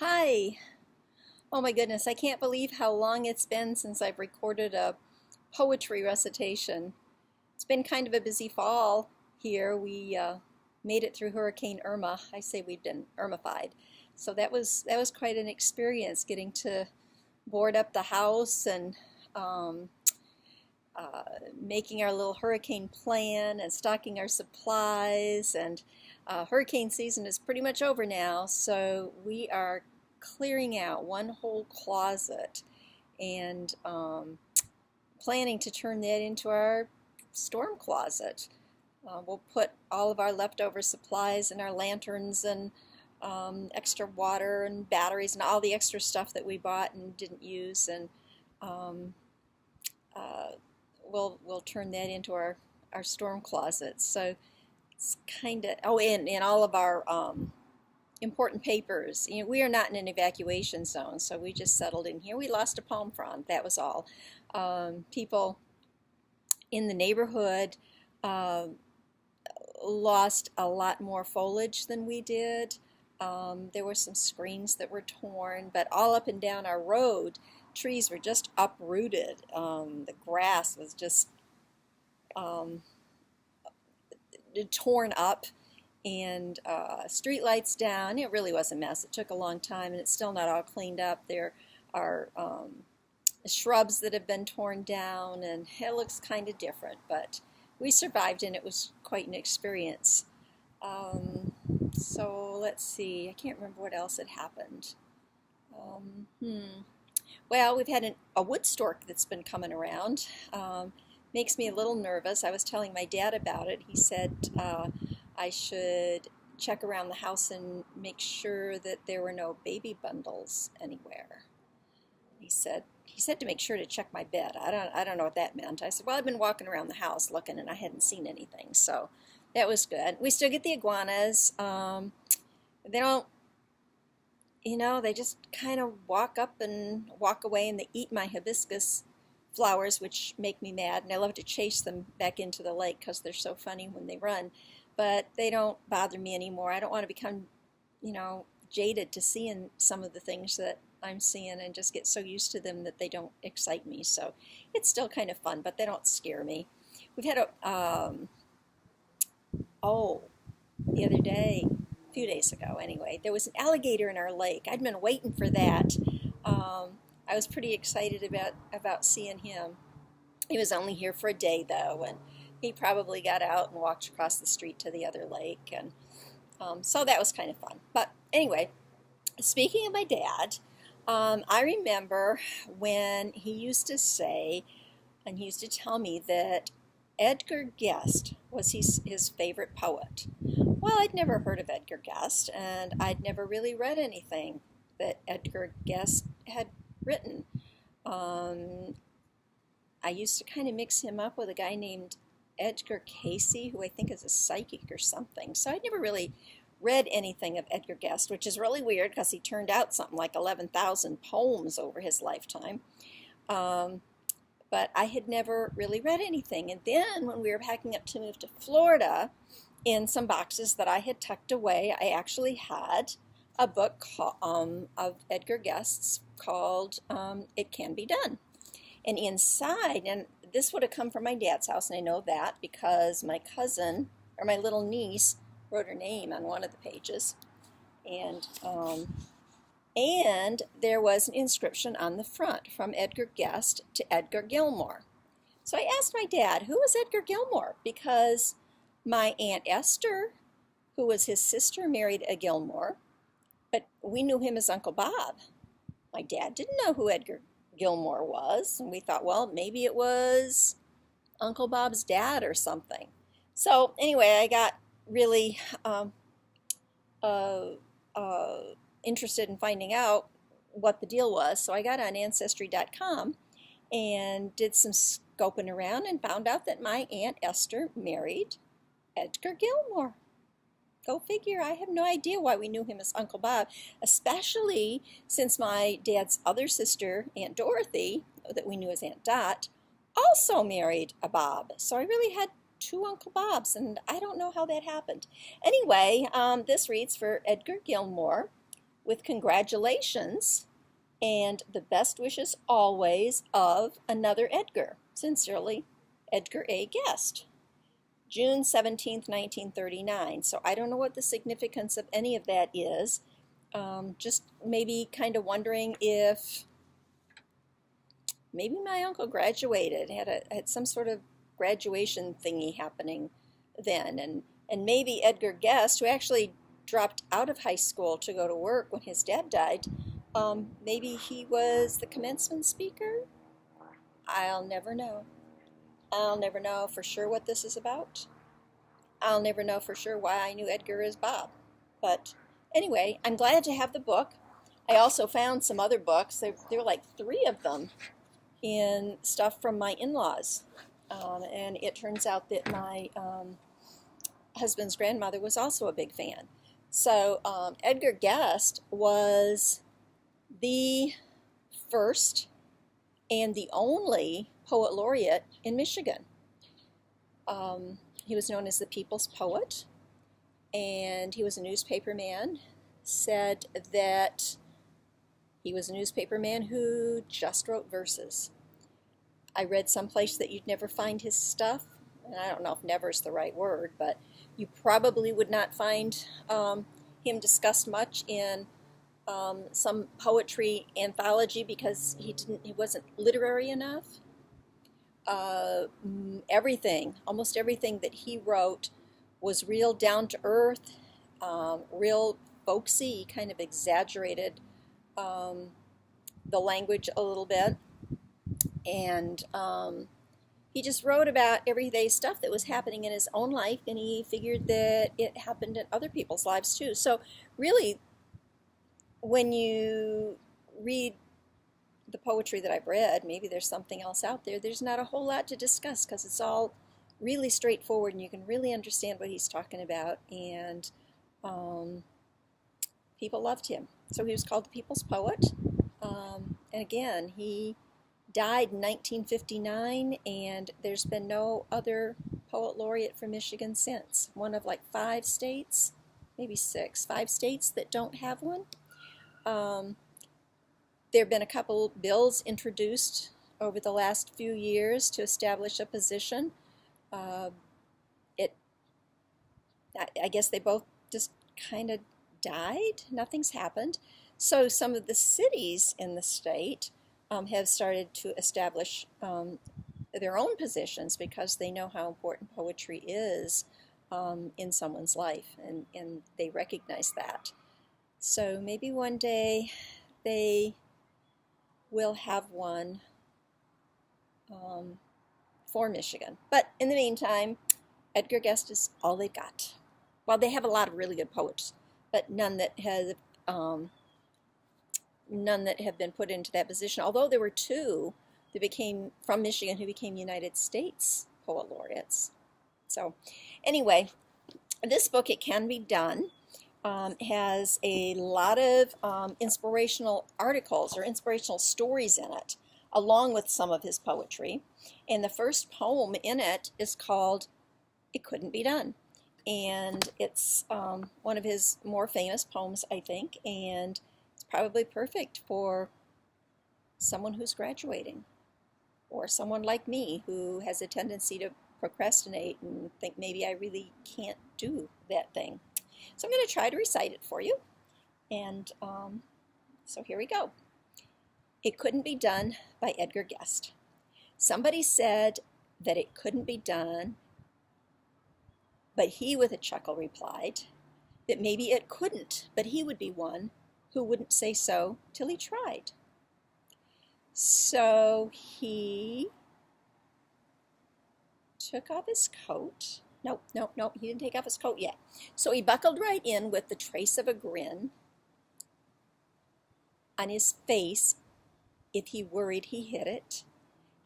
Hi. Oh my goodness, I can't believe how long it's been since I've recorded a poetry recitation. It's been kind of a busy fall here. We made it through Hurricane Irma. I say we've been Irmified. So that was quite an experience getting to board up the house and um, uh, making our little hurricane plan and stocking our supplies. And hurricane season is pretty much over now, so we are clearing out one whole closet and planning to turn that into our storm closet. We'll put all of our leftover supplies and our lanterns and extra water and batteries and all the extra stuff that we bought and didn't use, and um, uh, we'll turn that into our storm closet. So it's kind of and all of our important papers. You know, we are not in an evacuation zone, so we just settled in here. We lost a palm frond. That was all. People in the neighborhood uh, lost a lot more foliage than we did. There were some screens that were torn, but all up and down our road, trees were just uprooted. The grass was just um, torn up, and street lights down. It really was a mess. It took a long time, and it's still not all cleaned up. There are shrubs that have been torn down, and it looks kind of different, but we survived, and it was quite an experience. Um, so let's see. I can't remember what else had happened. Um, hmm. Well, we've had a wood stork that's been coming around. Makes me a little nervous. I was telling my dad about it. He said I should check around the house and make sure that there were no baby bundles anywhere. He said to make sure to check my bed. I don't know what that meant. I said, well, I've been walking around the house looking and I hadn't seen anything, so that was good. We still get the iguanas. They don't, they just kind of walk up and walk away, and they eat my hibiscus flowers, which make me mad, and I love to chase them back into the lake because they're so funny when they run. But they don't bother me anymore. I don't want to become, jaded to seeing some of the things that I'm seeing and just get so used to them that they don't excite me. So it's still kind of fun, but they don't scare me. We've had the other day, a few days ago anyway, there was an alligator in our lake. I'd been waiting for that. I was pretty excited about seeing him. He was only here for a day though, and he probably got out and walked across the street to the other lake, and so that was kind of fun. But anyway, speaking of my dad, I remember when he used to say, and he used to tell me that Edgar Guest was his favorite poet. Well, I'd never heard of Edgar Guest, and I'd never really read anything that Edgar Guest had written. Um, I used to kind of mix him up with a guy named Edgar Casey, who I think is a psychic or something. So I'd never really read anything of Edgar Guest, which is really weird because he turned out something like 11,000 poems over his lifetime. Um, but I had never really read anything. And then when we were packing up to move to Florida, in some boxes that I had tucked away, I actually had a book of Edgar Guest's called It Can Be Done. And inside, and this would have come from my dad's house, and I know that because my cousin, or my little niece, wrote her name on one of the pages. And there was an inscription on the front from Edgar Guest to Edgar Gilmore. So I asked my dad, who was Edgar Gilmore? Because my Aunt Esther, who was his sister, married a Gilmore, but we knew him as Uncle Bob. My dad didn't know who Edgar Gilmore was, and we thought, well, maybe it was Uncle Bob's dad or something. So anyway, I got really uh, uh, interested in finding out what the deal was. So I got on Ancestry.com and did some scoping around and found out that my Aunt Esther married Edgar Gilmore. Go figure. I have no idea why we knew him as Uncle Bob, especially since my dad's other sister, Aunt Dorothy, that we knew as Aunt Dot, also married a Bob. So I really had two Uncle Bobs, and I don't know how that happened. Anyway, this reads for Edgar Gilmore. with congratulations and the best wishes always of another Edgar. Sincerely, Edgar A. Guest. June 17th, 1939. So I don't know what the significance of any of that is. Just maybe kind of wondering if maybe my uncle graduated, had some sort of graduation thingy happening then, and maybe Edgar Guest, who actually dropped out of high school to go to work when his dad died, maybe he was the commencement speaker. I'll never know. I'll never know for sure what this is about. I'll never know for sure why I knew Edgar as Bob. But anyway, I'm glad to have the book. I also found some other books. There were like 3 of them in stuff from my in-laws. And it turns out that my husband's grandmother was also a big fan. So Edgar Guest was the first and the only poet laureate in Michigan. He was known as the People's Poet, and he was a newspaper man. Said that he was a newspaper man who just wrote verses. I read someplace that you'd never find his stuff, and I don't know if never is the right word, but you probably would not find him discussed much in some poetry anthology because he wasn't literary enough. Almost everything that he wrote was real down to earth, real folksy. He kind of exaggerated the language a little bit, and he just wrote about everyday stuff that was happening in his own life, and he figured that it happened in other people's lives too. So really, when you read the poetry that I've read, maybe there's something else out there. There's not a whole lot to discuss because it's all really straightforward and you can really understand what he's talking about, and people loved him. So he was called the People's Poet. And again, he died in 1959, and there's been no other poet laureate from Michigan since. One of like 5 states, maybe 6, 5 states that don't have one. There have been a couple bills introduced over the last few years to establish a position. I guess they both just kind of died. Nothing's happened. So some of the cities in the state have started to establish their own positions because they know how important poetry is in someone's life, and they recognize that. So maybe one day they will have one for Michigan. But in the meantime, Edgar Guest is all they've got. Well, they have a lot of really good poets, but none that have been put into that position. Although there were 2 that became from Michigan who became United States poet laureates. So anyway, this book, It Can Be Done, has a lot of inspirational articles or inspirational stories in it, along with some of his poetry. And the first poem in it is called It Couldn't Be Done. And it's one of his more famous poems, I think, and it's probably perfect for someone who's graduating, or someone like me who has a tendency to procrastinate and think maybe I really can't do that thing. So I'm going to try to recite it for you. And so here we go. It Couldn't Be Done by Edgar Guest. Somebody said that it couldn't be done, but he with a chuckle replied that maybe it couldn't, but he would be one who wouldn't say so till he tried. So he took off his coat. Nope, he didn't take off his coat yet. So he buckled right in with the trace of a grin on his face. If he worried, he hit it.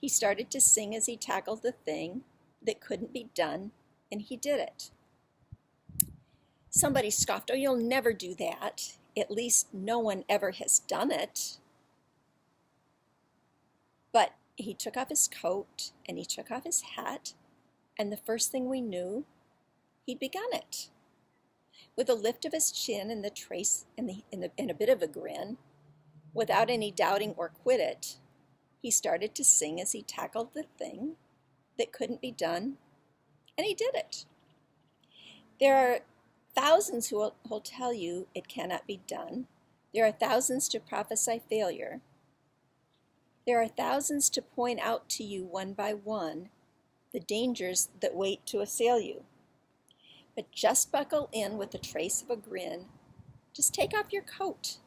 He started to sing as he tackled the thing that couldn't be done, and he did it. Somebody scoffed, "Oh, you'll never do that. At least no one ever has done it." But he took off his coat and he took off his hat, and the first thing we knew, he'd begun it. With a lift of his chin and the trace and a bit of a grin, without any doubting or quit it, he started to sing as he tackled the thing that couldn't be done, and he did it. There are thousands who will tell you it cannot be done. There are thousands to prophesy failure. There are thousands to point out to you one by one the dangers that wait to assail you. But just buckle in with the trace of a grin. Just take off your coat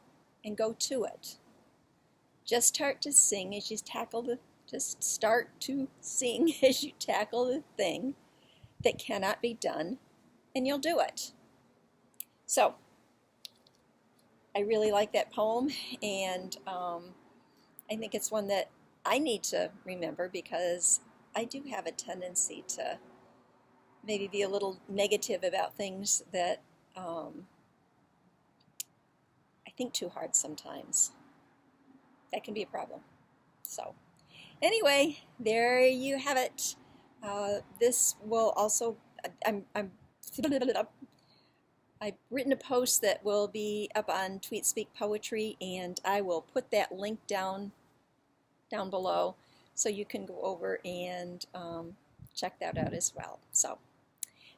and go to it. Just start to sing as you tackle the thing that cannot be done, and you'll do it. So, I really like that poem, and I think it's one that I need to remember because I do have a tendency to maybe be a little negative about things that I think too hard sometimes. That can be a problem. So anyway, there you have it. This will also, I've written a post that will be up on Tweet Speak Poetry, and I will put that link down below so you can go over and check that out as well. So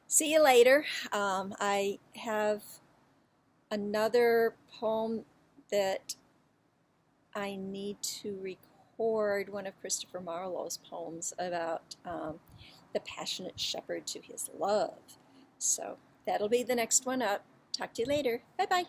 see you later. I have another poem that I need to record, one of Christopher Marlowe's poems about the passionate shepherd to his love. So that'll be the next one up. Talk to you later. Bye-bye.